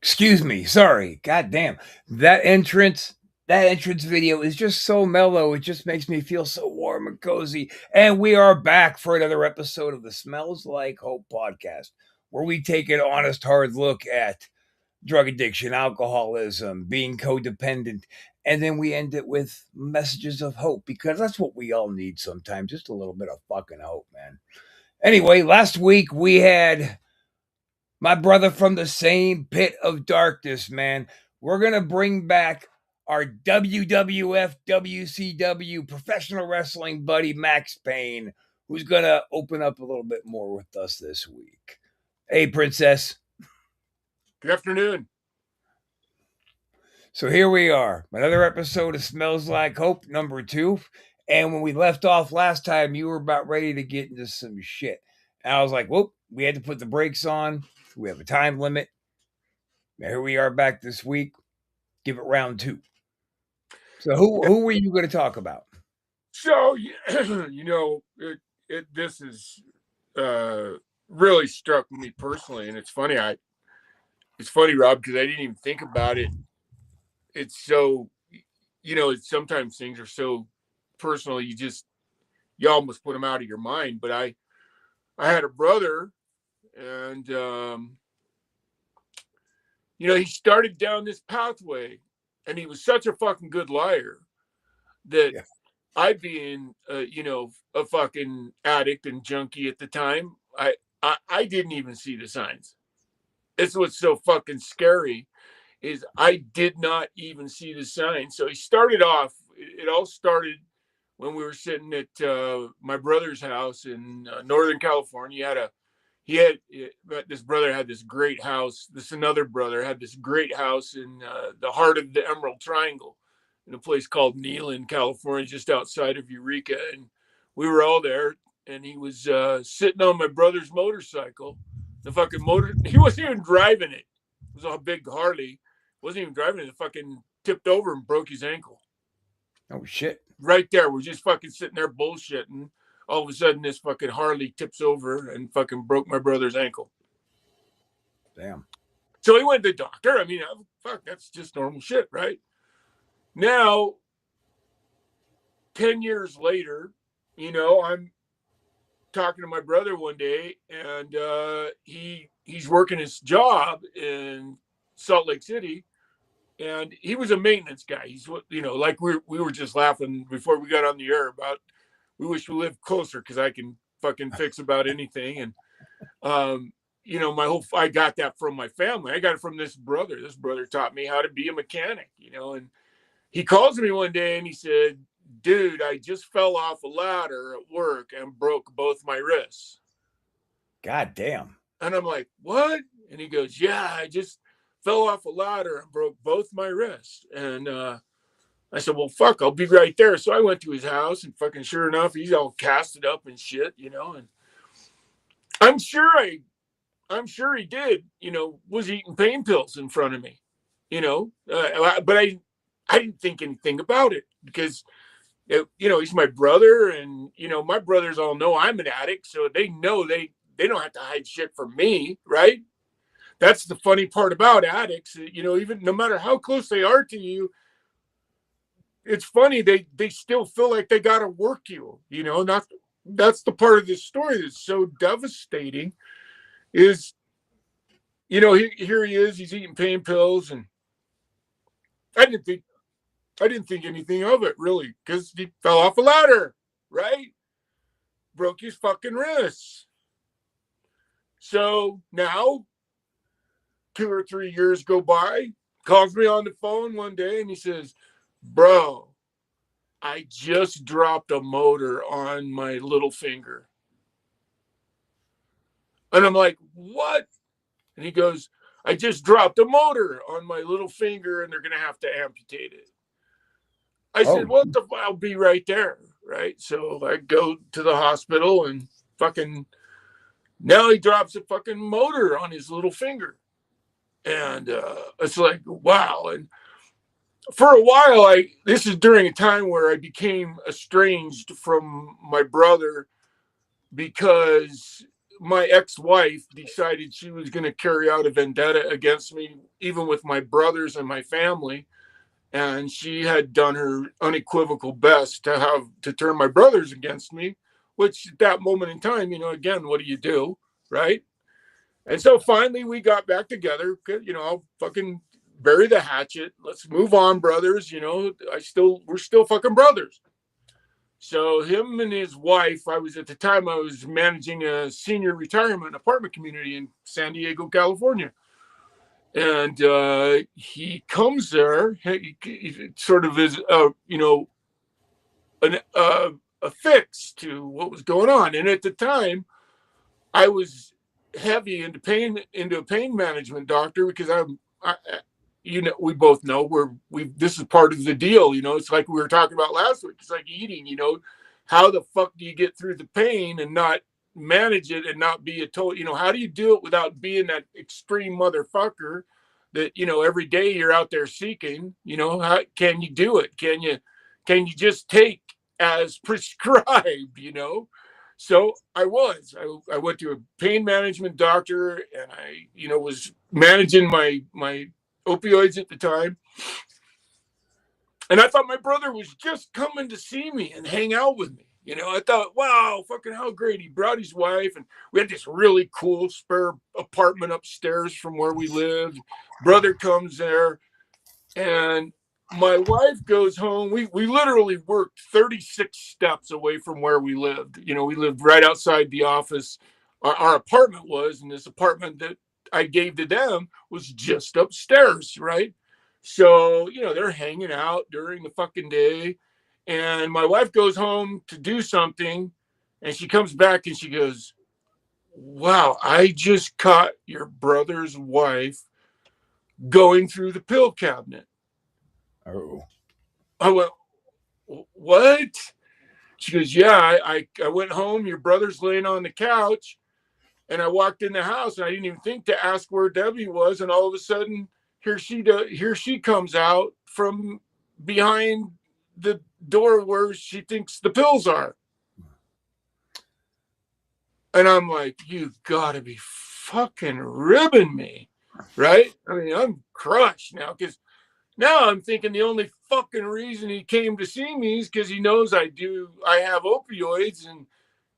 Excuse me. Sorry. God damn. That entrance video is just so mellow. It just makes me feel so warm and cozy. And we are back for another episode of the Smells Like Hope podcast, where we take an honest, hard look at drug addiction, alcoholism, being codependent, and then we end it with messages of hope because that's what we all need sometimes. Just a little bit of fucking hope, man. Anyway, last week we had my brother from the same pit of darkness, man. We're going to bring back our WWF, WCW professional wrestling buddy, Maxx Payne, who's going to open up a little bit more with us this week. Hey, Princess. Good afternoon. So here we are, another episode of Smells Like Hope, number 2. And when we left off last time, you were about ready to get into some shit. And I was like, whoop, we had to put the brakes on. We have a time limit. Now here we are back this week. Give it round 2. So who were you going to talk about? So, this is really struck me personally. And it's funny, Rob, because I didn't even think about it. It's so, sometimes things are so personal, you almost put them out of your mind. But I had a brother, and, he started down this pathway, and he was such a fucking good liar that I, being, a fucking addict and junkie at the time, I didn't even see the signs. It's what's so fucking scary is I did not even see the signs. So he started off, it all started when we were sitting at my brother's house in Northern California. This brother had this great house. Another brother had this great house in the heart of the Emerald Triangle in a place called Neyland, California, just outside of Eureka. And we were all there, and he was sitting on my brother's motorcycle. The fucking motor, he wasn't even driving it. It was a big Harley. Wasn't even driving it. It fucking tipped over and broke his ankle. Oh, shit. Right there. We're just fucking sitting there bullshitting. All of a sudden, this fucking Harley tips over and fucking broke my brother's ankle. Damn. So he went to the doctor. I mean, fuck, that's just normal shit, right? Now, 10 years later, I'm talking to my brother one day, and he's working his job in Salt Lake City, and he was a maintenance guy. He's, like we were just laughing before we got on the air about, we wish we lived closer because I can fucking fix about anything. And, I got that from my family. I got it from this brother. This brother taught me how to be a mechanic, and he calls me one day and he said, dude, I just fell off a ladder at work and broke both my wrists. God damn. And I'm like, what? And he goes, yeah, I just fell off a ladder and broke both my wrists. And I said, well, fuck, I'll be right there. So I went to his house, and fucking sure enough, he's all casted up and shit, and I'm sure he did, was eating pain pills in front of me, but I didn't think anything about it because, he's my brother, and, my brothers all know I'm an addict. So they know they don't have to hide shit from me. Right. That's the funny part about addicts, even no matter how close they are to you, it's funny. They still feel like they got to work you, that's the part of this story that's so devastating is, here he is, he's eating pain pills, and I didn't think anything of it really because he fell off a ladder, right? Broke his fucking wrists. So now 2 or 3 years go by, calls me on the phone one day and he says, bro, I just dropped a motor on my little finger. And I'm like, what? And he goes, I just dropped a motor on my little finger and they're going to have to amputate it. I said, well, I'll be right there. Right. So I go to the hospital and fucking now he drops a fucking motor on his little finger. And it's like, wow. And for a while, this is during a time where I became estranged from my brother because my ex-wife decided she was going to carry out a vendetta against me, even with my brothers and my family. And she had done her unequivocal best to turn my brothers against me, which at that moment in time, again, what do you do? Right. And so finally we got back together. I'll fucking bury the hatchet. Let's move on, brothers. We're still fucking brothers. So him and his wife, at the time I was managing a senior retirement apartment community in San Diego, California. And he comes there, he sort of is, a fix to what was going on. And at the time, I was heavy into a pain management doctor because we both know this is part of the deal. It's like we were talking about last week. It's like eating. How the fuck do you get through the pain and not manage it and not be a total? How do you do it without being that extreme motherfucker that every day you're out there seeking? How can you do it? Can you just take as prescribed? So I went to a pain management doctor, and I was managing my opioids at the time. And I thought my brother was just coming to see me and hang out with me. I thought, wow, fucking how great. He brought his wife, and we had this really cool spare apartment upstairs from where we lived. Brother comes there, and my wife goes home. We literally worked 36 steps away from where we lived. We lived right outside the office. Our apartment was, and this apartment that I gave to them was just upstairs, right? So, they're hanging out during the fucking day. And my wife goes home to do something, and she comes back and she goes, wow, I just caught your brother's wife going through the pill cabinet. Oh. I went, what? She goes, yeah, I went home. Your brother's laying on the couch. And I walked in the house, and I didn't even think to ask where Debbie was. And all of a sudden, here she comes out from behind the door where she thinks the pills are. And I'm like, you gotta be fucking ribbing me, right? I mean, I'm crushed now, because now I'm thinking the only fucking reason he came to see me is because he knows I have opioids. And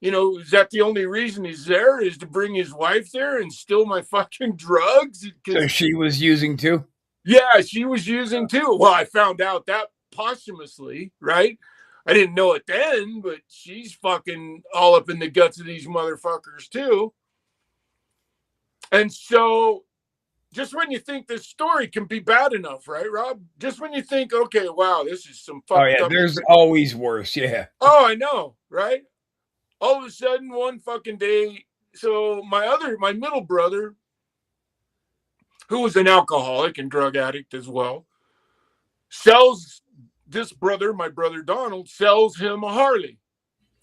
is that the only reason he's there, is to bring his wife there and steal my fucking drugs? So she was using too? Yeah, she was using too. Well, I found out that posthumously, right? I didn't know it then, but she's fucking all up in the guts of these motherfuckers too. And so just when you think this story can be bad enough, right, Rob? Just when you think, okay, wow, this is some fucked up. There's always worse, yeah. Oh, I know, right? All of a sudden, one fucking day, so my middle brother, who was an alcoholic and drug addict as well, sells this brother, my brother Donald, sells him a Harley,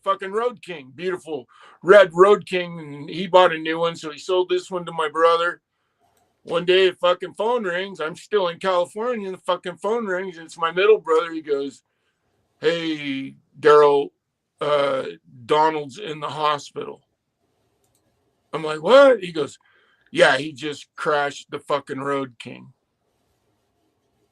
fucking Road King, beautiful red Road King, and he bought a new one, so he sold this one to my brother. One day, the fucking phone rings. I'm still in California, and the fucking phone rings, and it's my middle brother. He goes, hey, Daryl, Donald's in the hospital. I'm like, what? He goes, yeah, he just crashed the fucking Road King.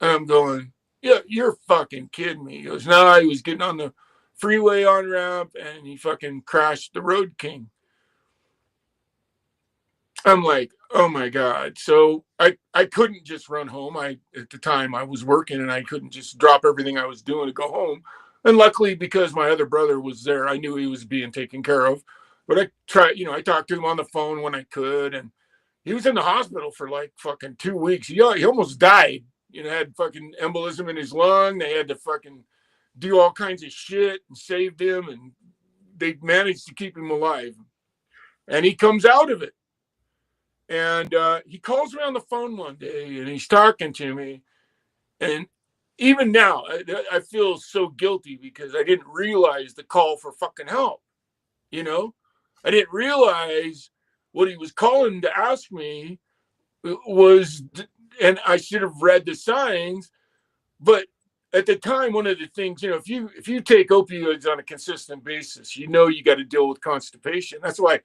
And I'm going, yeah, you're fucking kidding me. He goes, no, he was getting on the freeway on ramp and he fucking crashed the Road King. I'm like, oh my God. So I couldn't just run home. At the time I was working, and I couldn't just drop everything I was doing to go home. And luckily, because my other brother was there, I knew he was being taken care of. But I talked to him on the phone when I could, and he was in the hospital for like fucking 2 weeks. He almost died. Had fucking embolism in his lung. They had to fucking do all kinds of shit and saved him, and they managed to keep him alive. And he comes out of it. And he calls me on the phone one day, and he's talking to me. And even now, I feel so guilty because I didn't realize the call for fucking help. I didn't realize what he was calling to ask me was, and I should have read the signs, but at the time, one of the things, if you take opioids on a consistent basis, you got to deal with constipation. That's why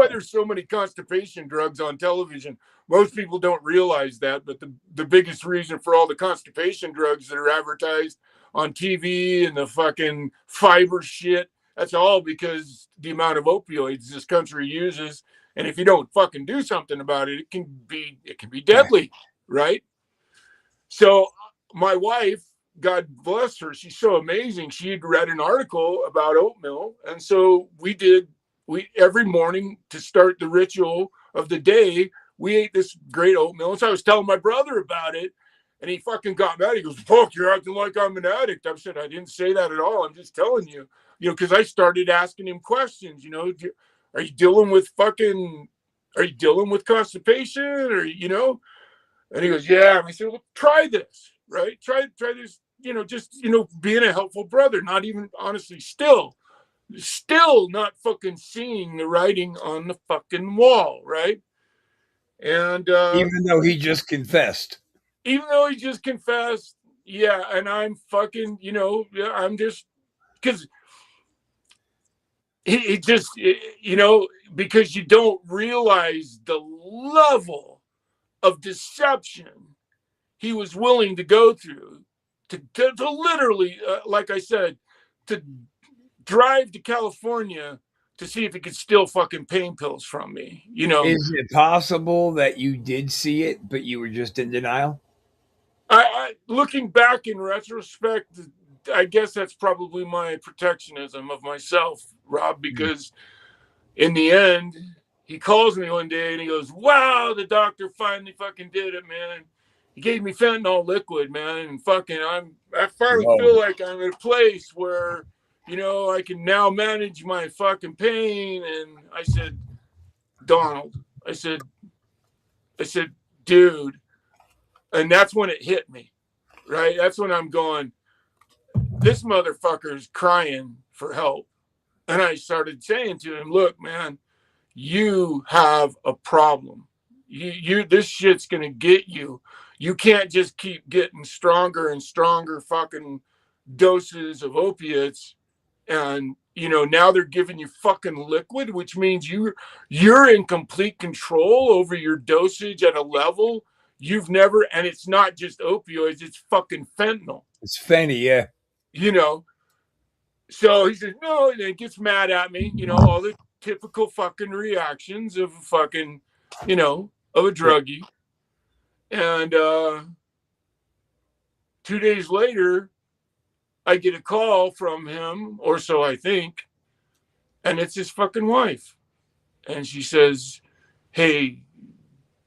there's so many constipation drugs on television. Most people don't realize that, but the biggest reason for all the constipation drugs that are advertised on TV and the fucking fiber shit, that's all because the amount of opioids this country uses. And if you don't fucking do something about it, it can be Yeah. deadly, right? So my wife, God bless her, she's so amazing. She had read an article about oatmeal, and so we every morning to start the ritual of the day, we ate this great oatmeal. And so I was telling my brother about it, and he fucking got mad. He goes, "Fuck, you're acting like I'm an addict." I said, "I didn't say that at all. I'm just telling you, because I started asking him questions. Are you dealing with fucking, are you dealing with constipation, or And he goes, "Yeah." And I said, "Well, try this, right? Try this, just being a helpful brother, not even honestly still not fucking seeing the writing on the fucking wall, right?" And Even though he just confessed. even though he just confessed, yeah, and I'm fucking, yeah, I'm just because he just, because you don't realize the level of deception he was willing to go through to literally, like I said, to drive to California to see if he could steal fucking pain pills from me. Is it possible that you did see it, but you were just in denial? Looking back in retrospect, I guess that's probably my protectionism of myself, Rob, Mm. because in the end, he calls me one day and he goes, "Wow, the doctor finally fucking did it, man. He gave me fentanyl liquid, man, and fucking I finally Whoa. feel like I'm in a place where, I can now manage my fucking pain." And I said, "Donald," I said, "Dude," and that's when it hit me, right? That's when I'm going, this motherfucker's crying for help. And I started saying to him, "Look, man, you have a problem. This shit's gonna get you. You can't just keep getting stronger and stronger fucking doses of opiates, and now they're giving you fucking liquid, which means you're in complete control over your dosage at a level you've never, and it's not just opioids, it's fucking fentanyl, It's Fenny, yeah. you know." So he says no, and then gets mad at me, all the typical fucking reactions of a fucking, of a Yeah. druggie. And 2 days later, I get a call from him, or so I think, and it's his fucking wife. And she says, "Hey,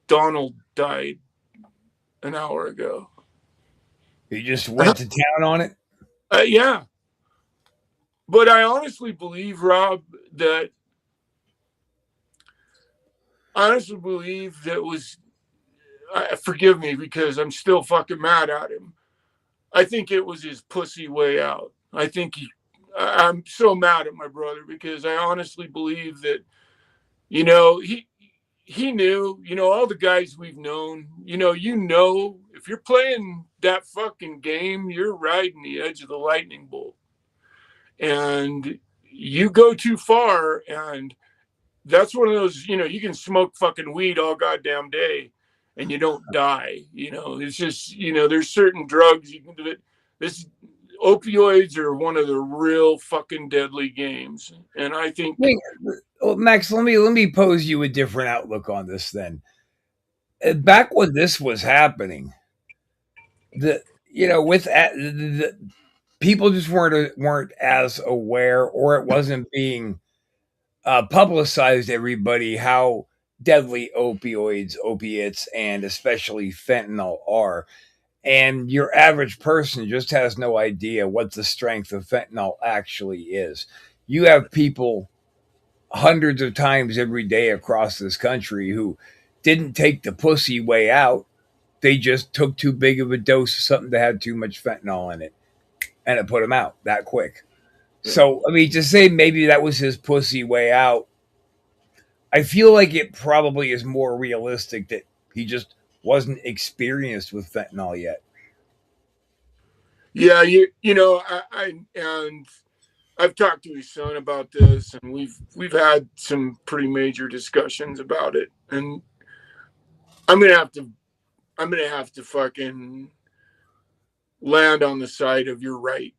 Donald died an hour ago." He just went to town on it. Yeah. But I honestly believe, Rob, that was, forgive me because I'm still fucking mad at him. I think it was his pussy way out. I'm so mad at my brother because I honestly believe that, he knew, all the guys we've known, if you're playing that fucking game, you're riding the edge of the lightning bolt. And you go too far, and that's one of those, you can smoke fucking weed all goddamn day and you don't die. It's just, there's certain drugs you can do it. This Opioids are one of the real fucking deadly games. And I think, Wait, well, Max, let me pose you a different outlook on this then. Back when this was happening, the with the people just weren't as aware, or it wasn't being publicized to everybody how deadly opiates, and especially fentanyl are. And your average person just has no idea what the strength of fentanyl actually is. You have people hundreds of times every day across this country who didn't take the pussy way out. They just took too big of a dose of something that had too much fentanyl in it, and it put them out that quick. yeah. So, I mean, to say maybe that was his pussy way out, I feel like it probably is more realistic that he just wasn't experienced with fentanyl yet. Yeah, you know, and I've talked to his son about this, and we've had some pretty major discussions about it. And I'm gonna have to I'm gonna have to fucking land on the side of you're right,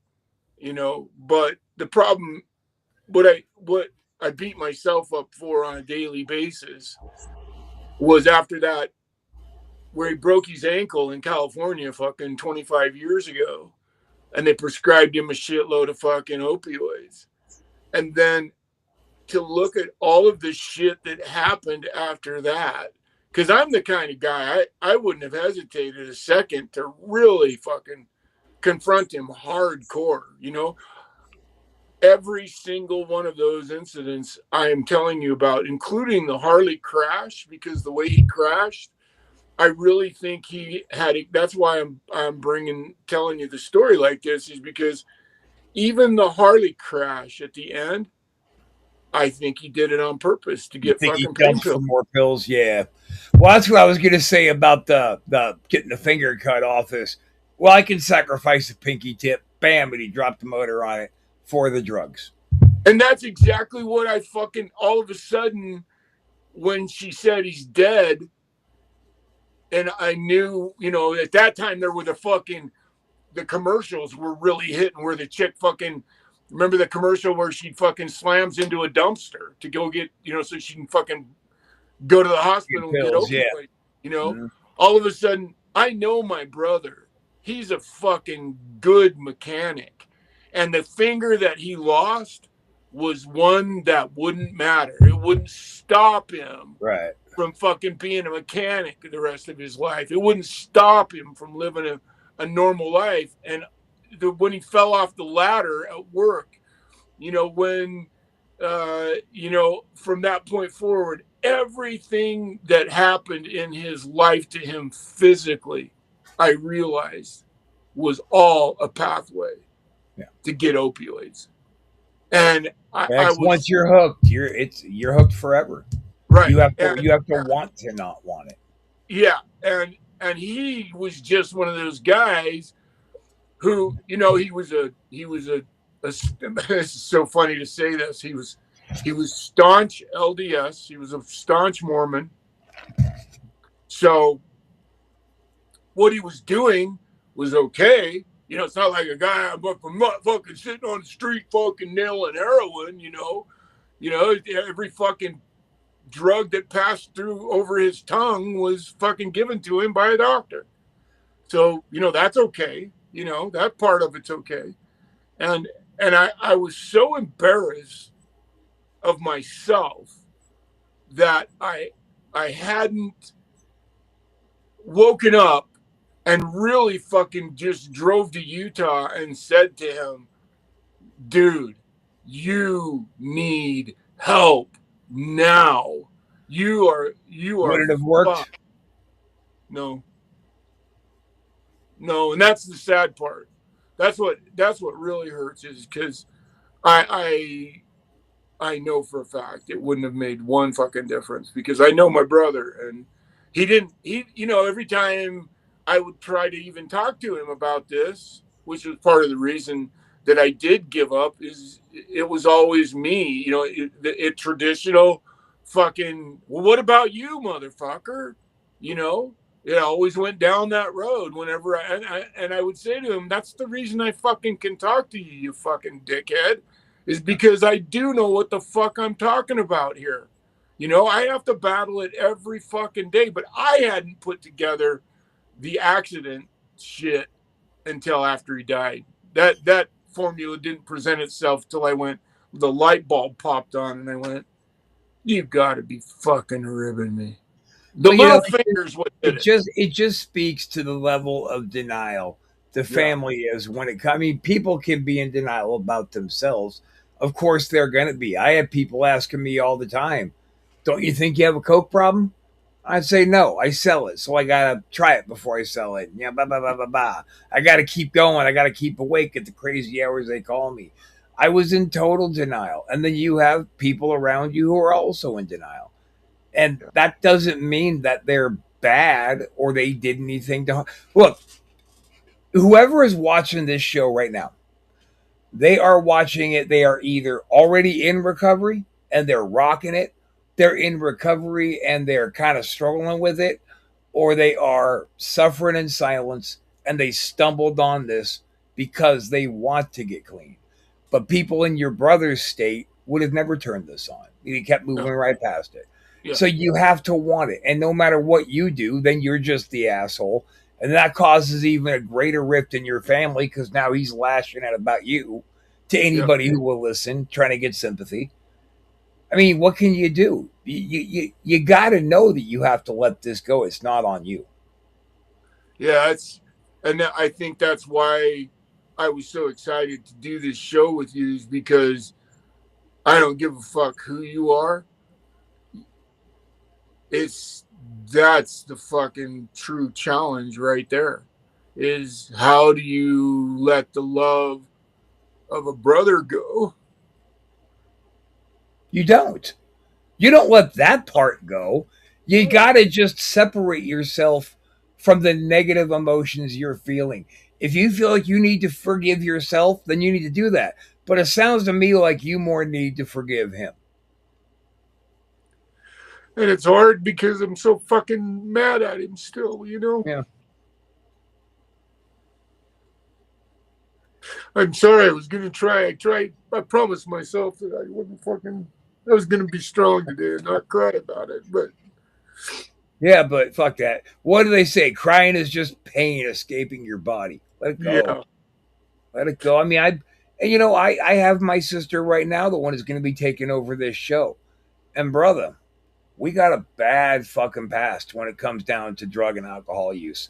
you know. But the problem, what I beat myself up for on a daily basis was after that, where he broke his ankle in California fucking 25 years ago, and they prescribed him a shitload of fucking opioids. And then to look at all of the shit that happened after that, because I'm the kind of guy, I wouldn't have hesitated a second to really fucking confront him hardcore, you know. Every single one of those incidents I am telling you about, including the Harley crash, because the way he crashed, I really think he had it. That's why I'm telling you the story like this, is because even the Harley crash at the end, I think he did it on purpose to You get think he fucking pain dumped pills. some more pills? Yeah. Well, that's what I was going to say about the getting the finger cut off this. Well, I can sacrifice a pinky tip. Bam, and he dropped the motor on it for the drugs. And that's exactly what I fucking all of a sudden, when she said he's dead, and I knew, you know, at that time there were the commercials were really hitting, where the chick fucking, remember the commercial where she fucking slams into a dumpster to go get, you know, so she can fucking go to the Get hospital and get pills, yeah. opioids, you know. Mm-hmm. All of a sudden, I know my brother. He's a fucking good mechanic. And the finger that he lost was one that wouldn't matter. It wouldn't stop him Right. from fucking being a mechanic the rest of his life. It wouldn't stop him from living a normal life. And when he fell off the ladder at work, you know, you know, from that point forward, everything that happened in his life to him physically, I realized, was all a pathway Yeah. to get opioids. And I Once was you're hooked, you're hooked forever. right. You have to want to not want it. Yeah. And he was just one of those guys who, you know, he was a it's so funny to say this. He was staunch LDS. He was a staunch Mormon. So what he was doing was okay. You know, it's not like a guy I'm fucking sitting on the street fucking nailing heroin. You know, every fucking drug that passed through over his tongue was fucking given to him by a doctor. So you know that's okay. You know that part of it's okay. And I was so embarrassed of myself that I hadn't woken up and really fucking just drove to Utah and said to him, dude, you need help now. You Would are it have worked? fucked. No. No, and that's the sad part. That's what really hurts, is because I I know for a fact it wouldn't have made one fucking difference, because I know my brother, and he didn't, you know, every time I would try to even talk to him about this, which was part of the reason that I did give up, is it was always me, you know, it traditional fucking, well, what about you, motherfucker? You know, it always went down that road whenever and I would say to him, that's the reason I fucking can talk to you, you fucking dickhead, is because I do know what the fuck I'm talking about here. You know, I have to battle it every fucking day, but I hadn't put together the accident shit until after he died. That formula didn't present itself till I went, the light bulb popped on, and I went, you've got to be fucking ribbing me. The Well, you know, little finger's what did it. it just speaks to the level of denial the Yeah. family is when it comes. I mean, people can be in denial about themselves. Of course, they're going to be. I have people asking me all the time, "Don't you think you have a coke problem?" I'd say no. I sell it, so I gotta try it before I sell it. Yeah, blah blah blah blah blah. I gotta keep going. I gotta keep awake at the crazy hours they call me. I was in total denial, and then you have people around you who are also in denial. And Yeah. that doesn't mean that they're bad or they did anything to look. whoever is watching this show right now, they are watching it. They are either already in recovery and they're rocking it, they're in recovery and they're kind of struggling with it, or they are suffering in silence and they stumbled on this because they want to get clean. But people in your brother's state would have never turned this on. They kept Yeah. moving right past it. Yeah. So you have to want it. And no matter what you do, then you're just the asshole. And that causes even a greater rift in your family because now he's lashing out about you to Yeah. anybody who will listen, trying to get sympathy. I mean, what can you do? You got to know that you have to let this go. It's not on you. Yeah. I think that's why I was so excited to do this show with you, is because I don't give a fuck who you are. It's That's the fucking true challenge right there. Is how do you let the love of a brother go? You don't. You don't let that part go. You got to just separate yourself from the negative emotions you're feeling. If you feel like you need to forgive yourself, then you need to do that. But it sounds to me like you more need to forgive him. And it's hard because I'm so fucking mad at him still, you know? Yeah. I'm sorry, I was gonna try. I promised myself that I wouldn't fucking I was gonna be strong today and not cry about it. But Yeah, but fuck that. What do they say? Crying is just pain escaping your body. Let it go. yeah. Let it go. I mean, I have my sister right now, the one who's going to be taking over this show. And brother, we got a bad fucking past when it comes down to drug and alcohol use.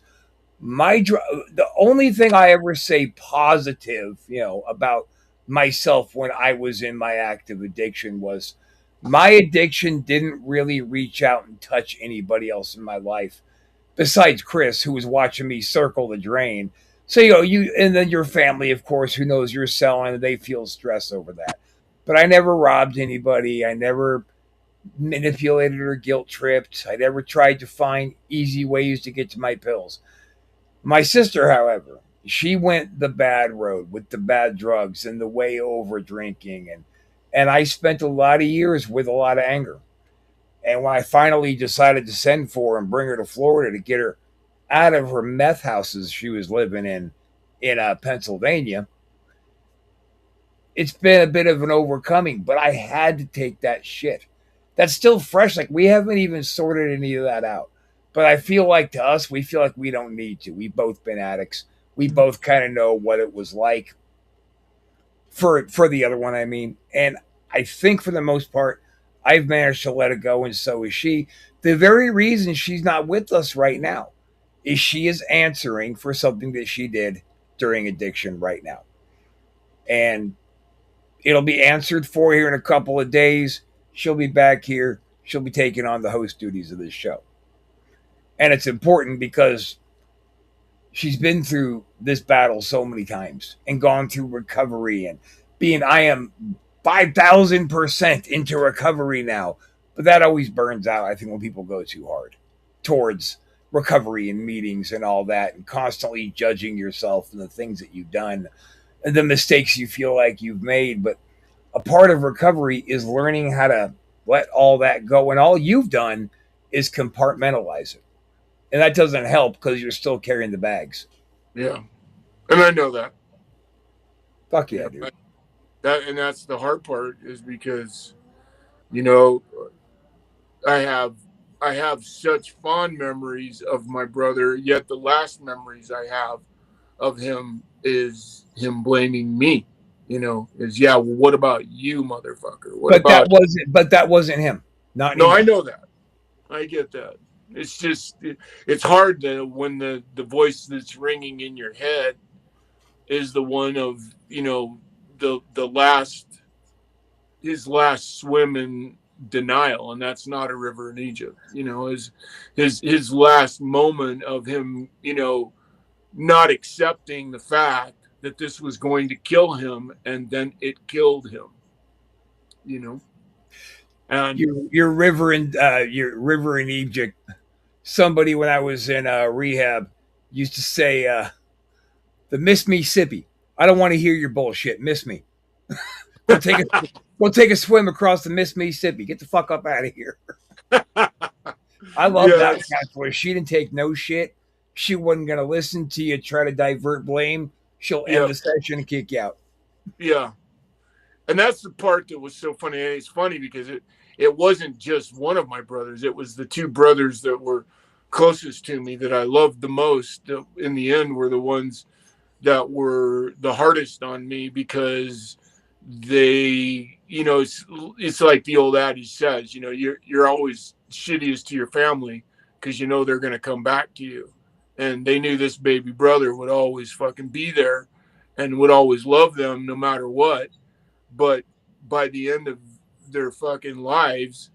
The only thing I ever say positive, about myself when I was in my active addiction was my addiction didn't really reach out and touch anybody else in my life besides Chris, who was watching me circle the drain. So you and then your family, of course, who knows you're selling, and they feel stress over that. But I never robbed anybody. I never manipulated or guilt tripped. I never tried to find easy ways to get to my pills. My sister, however, she went the bad road with the bad drugs and the way over drinking, and I spent a lot of years with a lot of anger. And when I finally decided to send for her and bring her to Florida to get her out of her meth houses she was living in Pennsylvania, it's been a bit of an overcoming. But I had to take that shit. That's still fresh. Like we haven't even sorted any of that out. But I feel like to us, we feel like we don't need to. We've both been addicts. We both kind of know what it was like for the other one. I mean, and I think for the most part, I've managed to let it go, and so is she. The very reason she's not with us right now is she is answering for something that she did during addiction right now, and it'll be answered for here in a couple of days. She'll be back here. She'll be taking on the host duties of this show, and it's important because she's been through this battle so many times and gone through recovery and I am 5,000% into recovery now. But that always burns out, I think, when people go too hard towards recovery and meetings and all that, and constantly judging yourself and the things that you've done and the mistakes you feel like you've made. But a part of recovery is learning how to let all that go. And all you've done is compartmentalize it. And that doesn't help because you're still carrying the bags. Yeah. And I know that. Fuck You yeah, know, dude. that's the hard part, is because, you know, I have I have such fond memories of my brother, yet the last memories I have of him is him blaming me. Is, yeah, well, what about you, motherfucker? What But about that wasn't him. Not No, I anymore. know that. I get that. It's just it's hard to, when the voice that's ringing in your head is the one of, the last his last swim in denial, and that's not a river in Egypt. His last moment of him, not accepting the fact that this was going to kill him, and then it killed him. You know, and Your river in Egypt. Somebody when I was in rehab used to say the Miss Me Sippy. I don't want to hear your bullshit. Miss me. Go take a go take a swim across the Miss Mississippi. Get the fuck up out of here. I love Yeah, that counselor. She didn't take no shit. She wasn't gonna listen to you try to divert blame. She'll end yeah, the session and kick you out. yeah. And that's the part that was so funny. And it's funny because it wasn't just one of my brothers. It was the two brothers that were closest to me that I loved the most. That in the end were the ones that were the hardest on me because they, it's like the old adage says, you're always shittiest to your family because they're going to come back to you. And they knew this baby brother would always fucking be there and would always love them no matter what. But by the end of their fucking lives,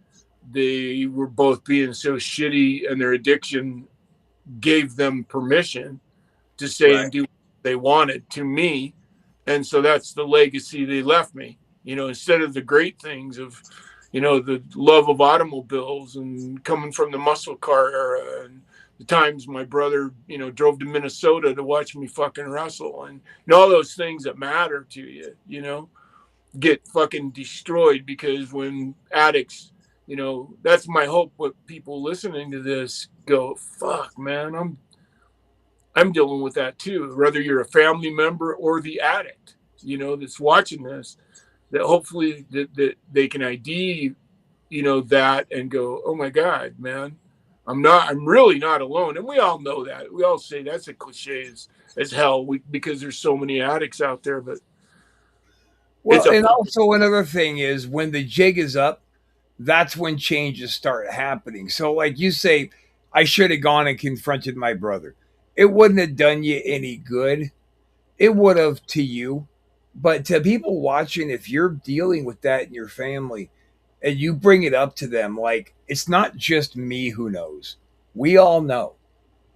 they were both being so shitty, and their addiction gave them permission to say Right. and do what they wanted to me. And so that's the legacy they left me. Instead of the great things of, the love of automobiles and coming from the muscle car era, and the times my brother, drove to Minnesota to watch me fucking wrestle, and all those things that matter to you, get fucking destroyed because when addicts, that's my hope. What people listening to this go, fuck, man, I'm dealing with that too. Whether you're a family member or the addict, that's watching this, that hopefully that they can ID, that and go, oh my God, man, I'm really not alone. And we all know that. We all say that's a cliche as hell because there's so many addicts out there, but Well, it's a and fucking, also another thing is when the jig is up, that's when changes start happening. So, like you say, I should have gone and confronted my brother. It wouldn't have done you any good. It would have to you, but to people watching, if you're dealing with that in your family and you bring it up to them, like it's not just me who knows. We all know.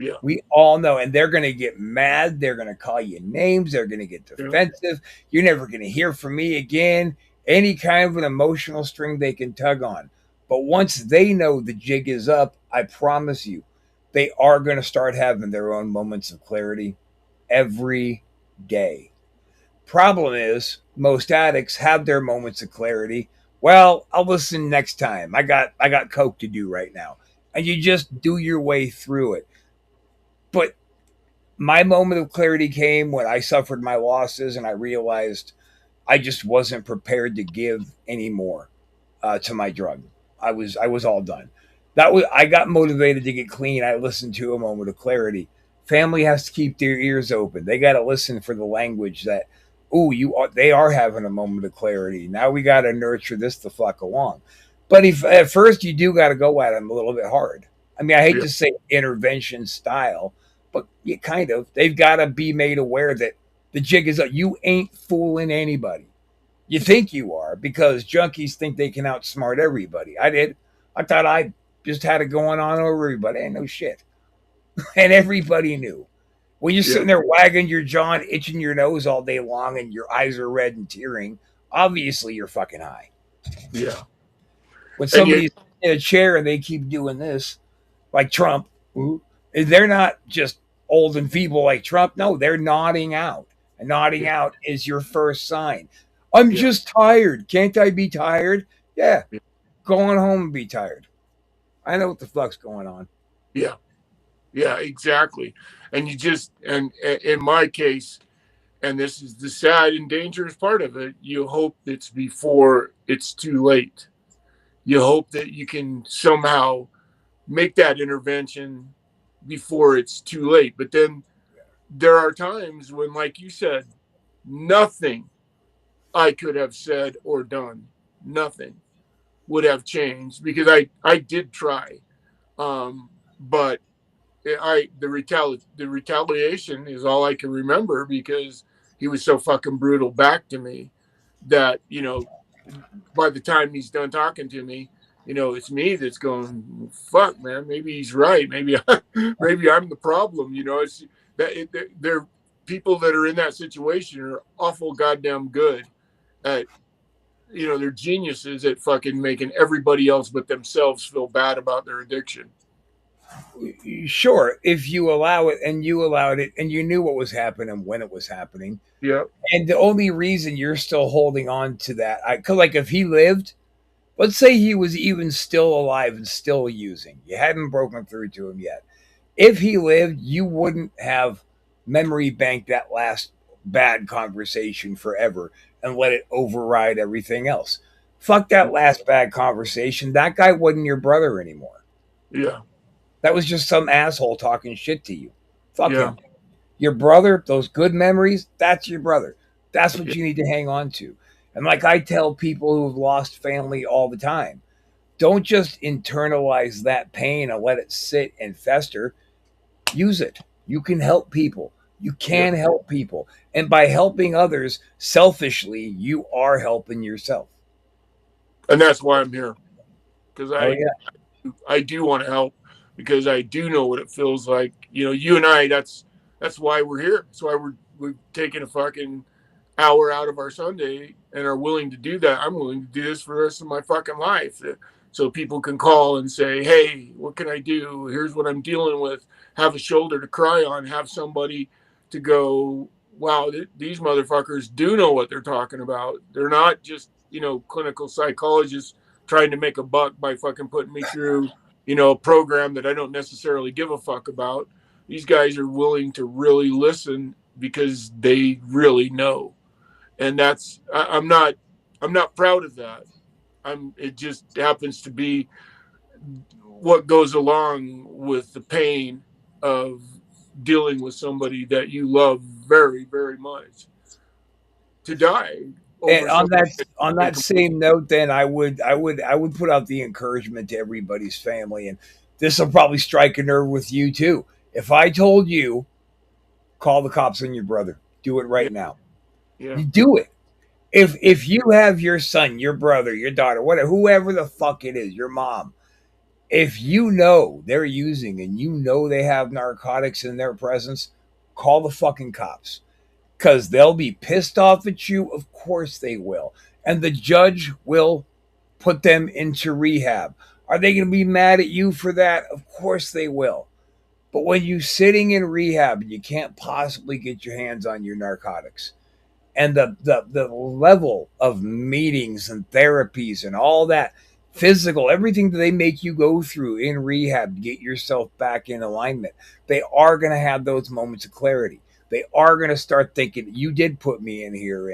yeah, We all know, and they're going to get mad. They're going to call you names. They're going to get yeah, defensive. You're never going to hear from me again. Any kind of an emotional string they can tug on. But once they know the jig is up, I promise you, they are going to start having their own moments of clarity every day. Problem is, most addicts have their moments of clarity. Well, I'll listen next time. I got coke to do right now. And you just do your way through it. But my moment of clarity came when I suffered my losses and I realized I just wasn't prepared to give anymore to my drug. I was all done. That was I got motivated to get clean. I listened to a moment of clarity. Family has to keep their ears open. They got to listen for the language that, ooh, they are having a moment of clarity. Now we got to nurture this the fuck along. But if at first you do got to go at them a little bit hard. I mean, I hate yeah, to say intervention style, but you kind of they've got to be made aware that the jig is up. You ain't fooling anybody. You think you are because junkies think they can outsmart everybody. I did. I thought I just had it going on over everybody. Ain't no shit. And everybody knew. When you're yeah, sitting there wagging your jaw and itching your nose all day long and your eyes are red and tearing, obviously you're fucking high. yeah. When And you, somebody's in a chair and they keep doing this, like Trump, they're not just old and feeble like Trump. No, they're nodding out. And nodding yeah, out is your first sign. I'm yeah, just tired. Can't I be tired? Yeah, yeah, go on home and be tired. I know what the fuck's going on. yeah, yeah, exactly. And you just, and in my case, and this is the sad and dangerous part of it, you hope it's before it's too late. You hope that you can somehow make that intervention before it's too late. But then there are times when, like you said, nothing I could have said or done, nothing would have changed because I did try. But the retaliation is all I can remember because he was so fucking brutal back to me that by the time he's done talking to me, it's me that's going, fuck, man, maybe he's right, maybe I'm the problem. It's that they're people that are in that situation are awful goddamn good at, they're geniuses at fucking making everybody else but themselves feel bad about their addiction. Sure, if you allow it and you allowed it and you knew what was happening when it was happening, Yeah. and the only reason you're still holding on to that, cause like if he lived, let's say he was even still alive and still using, you hadn't broken through to him yet. If he lived, you wouldn't have memory banked that last bad conversation forever and let it override everything else. Fuck that last bad conversation. That guy wasn't your brother anymore. Yeah. That was just some asshole talking shit to you. Fuck Yeah. him. Your brother, those good memories, that's your brother. That's what Yeah. you need to hang on to. And like I tell people who've lost family all the time, don't just internalize that pain and let it sit and fester. Use it. You can help people. You Yeah. can help people. And by helping others selfishly, you are helping yourself. And that's why I'm here, because Oh, I yeah. I do want to help, because I do know what it feels like. You know, you and I. That's why we're here. That's why we're taking a fucking hour out of our Sunday and are willing to do that. I'm willing to do this for the rest of my fucking life. So people can call and say, hey, what can I do? Here's what I'm dealing with. Have a shoulder to cry on. Have somebody to go, wow, these motherfuckers do know what they're talking about. They're not just, clinical psychologists trying to make a buck by fucking putting me through, a program that I don't necessarily give a fuck about. These guys are willing to really listen because they really know. And I'm not proud of that. It just happens to be what goes along with the pain of dealing with somebody that you love very, very much to die And over something on that that same note, then I would put out the encouragement to everybody's family, and this will probably strike a nerve with you too. If I told you, call the cops on your brother, do it yeah, right now. yeah, You do it. If you have your son, your brother, your daughter, whatever, whoever the fuck it is, your mom, if you know they're using and you know they have narcotics in their presence, call the fucking cops because they'll be pissed off at you. Of course they will. And the judge will put them into rehab. Are they going to be mad at you for that? Of course they will. But when you're sitting in rehab and you can't possibly get your hands on your narcotics, and the level of meetings and therapies and all that physical everything that they make you go through in rehab to get yourself back in alignment, they are going to have those moments of clarity. They are going to start thinking you did put me in here,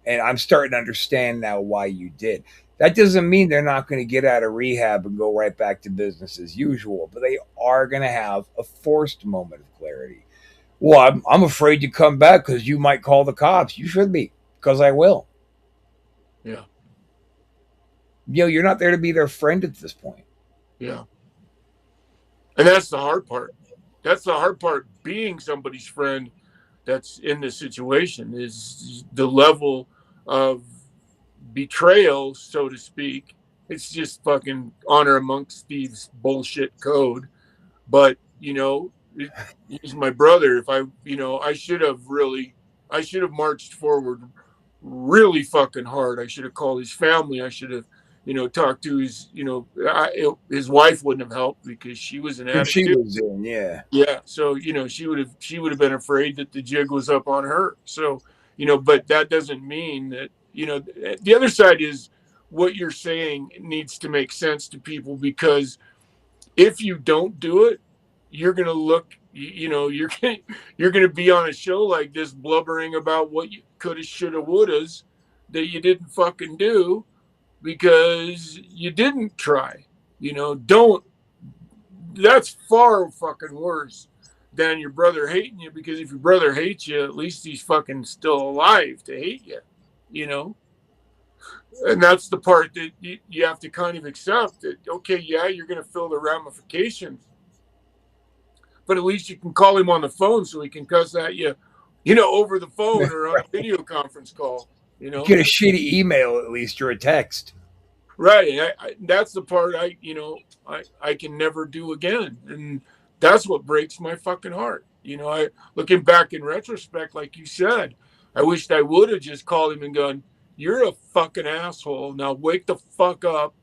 and I'm starting to understand now why you did. That doesn't mean they're not going to get out of rehab and go right back to business as usual, but they are going to have a forced moment of clarity. Well, I'm afraid to come back because you might call the cops. You should be, because I will. yeah, You're not there to be their friend at this point. yeah. And that's the hard part. That's the hard part. Being somebody's friend that's in this situation is the level of betrayal, so to speak. It's just fucking honor amongst thieves bullshit code. But he's my brother. If I I should have marched forward really fucking hard. I should have called his family. I should have, talked to his wife wouldn't have helped because she was an Who addict she too. was in, yeah. Yeah, so she would have been afraid that the jig was up on her. So but that doesn't mean that the other side is what you're saying needs to make sense to people, because if you don't do it, you're gonna look, you're gonna be on a show like this blubbering about what you coulda, shoulda, wouldas that you didn't fucking do because you didn't try. Don't. That's far fucking worse than your brother hating you, because if your brother hates you, at least he's fucking still alive to hate you. You know, and that's the part that you have to kind of accept that, okay, yeah, you're going to feel the ramifications, but at least you can call him on the phone so he can cuss at you, over the phone or on a Right. video conference call, you You know? get a shitty email at least or a text. Right. That's the part I can never do again. And that's what breaks my fucking heart. Looking back in retrospect, like you said, I wished I would have just called him and gone, you're a fucking asshole. Now wake the fuck up.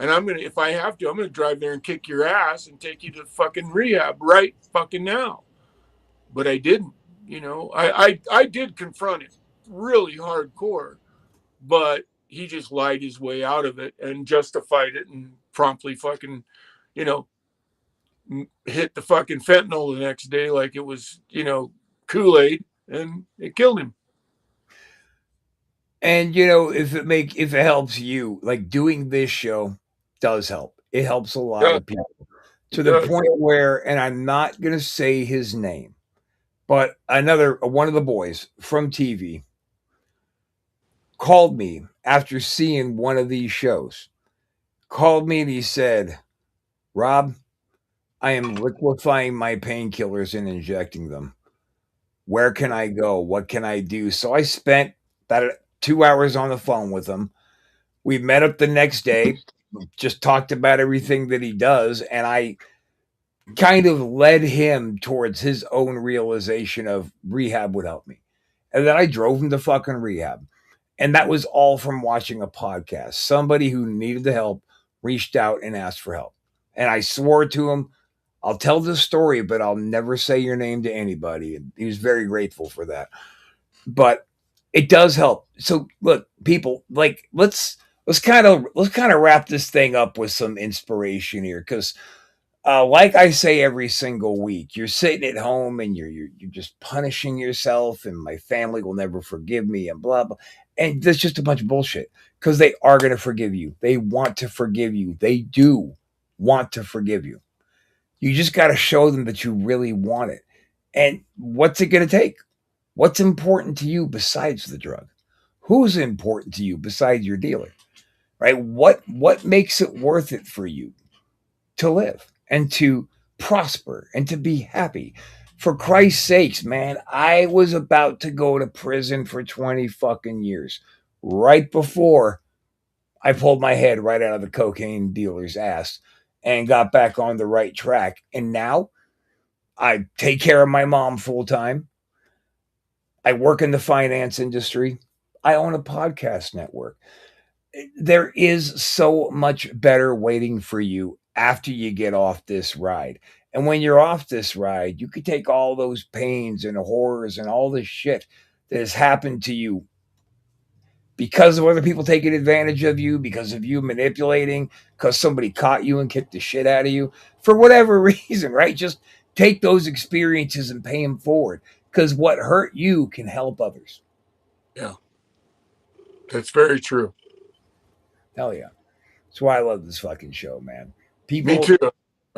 And if I have to, I'm gonna drive there and kick your ass and take you to fucking rehab right fucking now. But I didn't. I did confront him really hardcore, but he just lied his way out of it and justified it and promptly fucking, you know, hit the fucking fentanyl the next day like it was, Kool-Aid, and it killed him. And if it helps you, like doing this show does help. It helps a lot Yeah, of people to it the does. point where, and I'm not gonna say his name, but another one of the boys from TV called me after seeing one of these shows. Called me and he said, "Rob, I am liquefying my painkillers and injecting them. Where can I go? What can I do?" So I spent about 2 hours on the phone with him. We met up the next day, just talked about everything that he does, and I kind of led him towards his own realization of rehab would help me. And then I drove him to fucking rehab. And that was all from watching a podcast. Somebody who needed the help reached out and asked for help. And I swore to him, I'll tell this story, but I'll never say your name to anybody. And he was very grateful for that. But it does help. So look, people, like let's kind of wrap this thing up with some inspiration here, because like I say every single week, you're sitting at home and you're just punishing yourself, and my family will never forgive me, and blah blah. And that's just a bunch of bullshit, because they are going to forgive you. They want to forgive you. They do want to forgive you. You just got to show them that you really want it. And what's it going to take? What's important to you besides the drug? Who's important to you besides your dealer? Right? What makes it worth it for you to live and to prosper and to be happy? For Christ's sakes, man, I was about to go to prison for 20 fucking years right before I pulled my head right out of the cocaine dealer's ass and got back on the right track. And now I take care of my mom full time. I work in the finance industry. I own a podcast network. There is so much better waiting for you after you get off this ride. And when you're off this ride, you could take all those pains and horrors and all this shit that has happened to you because of other people taking advantage of you, because of you manipulating, because somebody caught you and kicked the shit out of you, for whatever reason, right? Just take those experiences and pay them forward, because what hurt you can help others. Yeah, that's very true. Hell yeah. That's why I love this fucking show, man. Me People, too.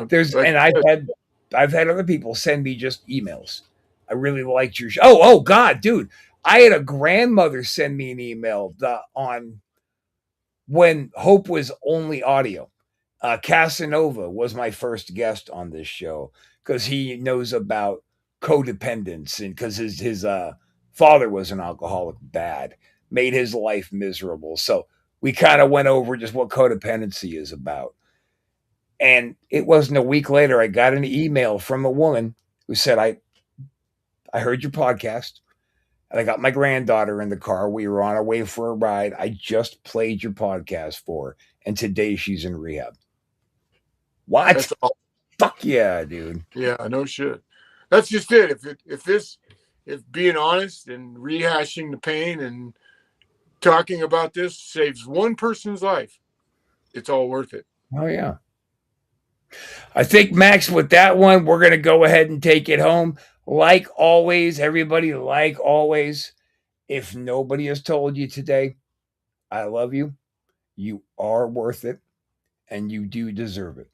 there's, Like and I said, I've had other people send me just emails. I really liked your show. Oh God, dude. I had a grandmother send me an email on when Hope was only audio. Casanova was my first guest on this show because he knows about codependence, and because his father was an alcoholic, bad, made his life miserable. So we kind of went over just what codependency is about. And it wasn't a week later, I got an email from a woman who said, I heard your podcast and I got my granddaughter in the car. We were on our way for a ride. I just played your podcast for her, and today she's in rehab. What? that's all. Fuck yeah, dude. Yeah, no shit. That's just it. If being honest and rehashing the pain and talking about this saves one person's life, it's all worth it. Oh yeah. I think, Max, with that one, we're gonna go ahead and take it home. Like always, everybody, like always, if nobody has told you today, I love you. You are worth it, and you do deserve it.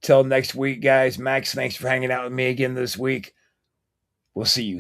Till next week, guys. Max, thanks for hanging out with me again this week. We'll see you.